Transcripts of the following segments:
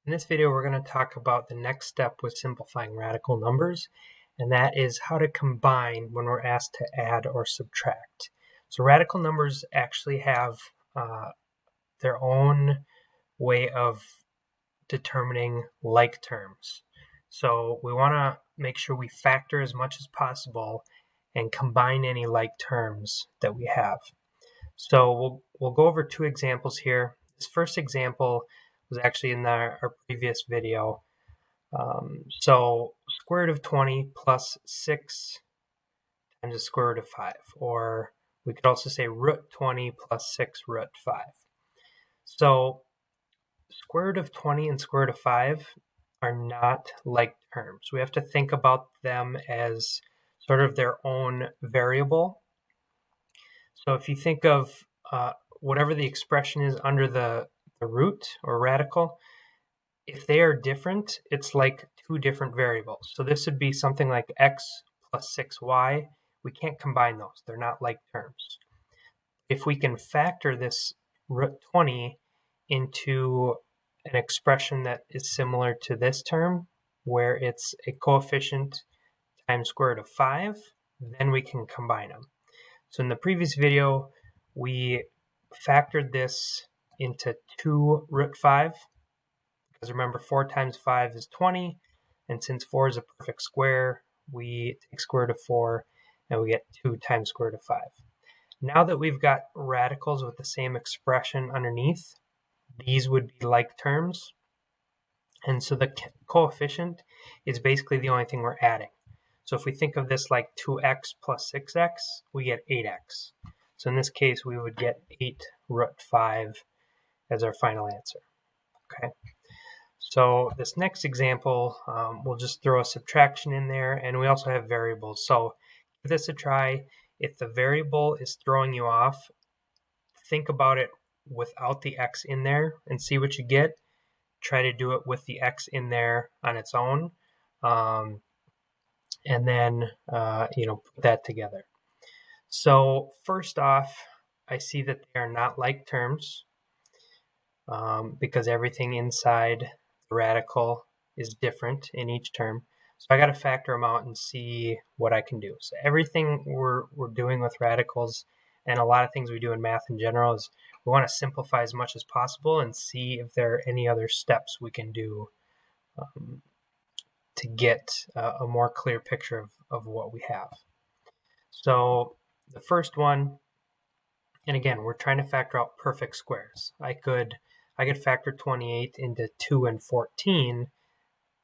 In this video, we're going to talk about the next step with simplifying radical numbers, and that is how to combine when we're asked to add or subtract. So radical numbers actually have their own way of determining like terms. So we want to make sure we factor as much as possible and combine any like terms that we have. So we'll go over two examples here. This first example was actually in our previous video. So square root of 20 plus 6 times the square root of 5. Or we could also say root 20 plus 6 root 5. So square root of 20 and square root of 5 are not like terms. We have to think about them as sort of their own variable. So if you think of whatever the expression is under the root or radical, if they are different, it's like two different variables. So this would be something like x plus 6y. We can't combine those. They're not like terms. If we can factor this root 20 into an expression that is similar to this term, where it's a coefficient times square root of 5, then we can combine them. So in the previous video, we factored this into 2 root 5, because remember 4 times 5 is 20, and since 4 is a perfect square, we take square root of 4, and we get 2 times square root of 5. Now that we've got radicals with the same expression underneath, these would be like terms, and so the coefficient is basically the only thing we're adding. So if we think of this like 2x plus 6x, we get 8x. So in this case, we would get 8 root 5 as our final answer. Okay. So this next example, we'll just throw a subtraction in there, and we also have variables. So give this a try. If the variable is throwing you off, think about it without the x in there and see what you get. Try to do it with the x in there on its own. And then, put that together. So first off, I see that they are not like terms because everything inside the radical is different in each term. So I got to factor them out and see what I can do. So everything we're doing with radicals and a lot of things we do in math in general is we want to simplify as much as possible and see if there are any other steps we can do to get a more clear picture of what we have. So the first one, and again, we're trying to factor out perfect squares. I could factor 28 into 2 and 14,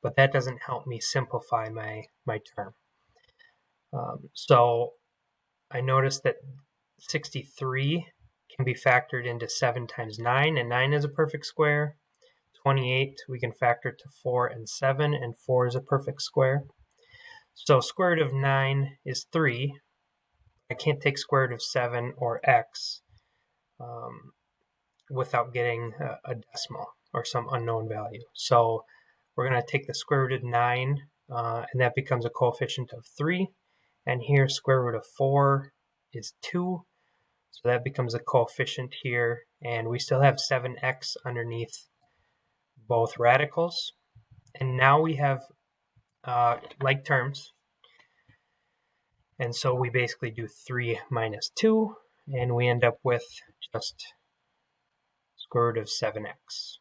but that doesn't help me simplify my term. So I noticed that 63 can be factored into 7 times 9, and 9 is a perfect square. 28 we can factor to 4 and 7, and 4 is a perfect square. So square root of 9 is 3. I can't take square root of 7 or x without getting a decimal or some unknown value. So we're going to take the square root of 9, and that becomes a coefficient of 3. And here square root of 4 is 2. So that becomes a coefficient here. And we still have 7x underneath both radicals. And now we have like terms. And so we basically do 3 minus 2, and we end up with just square root of 7x.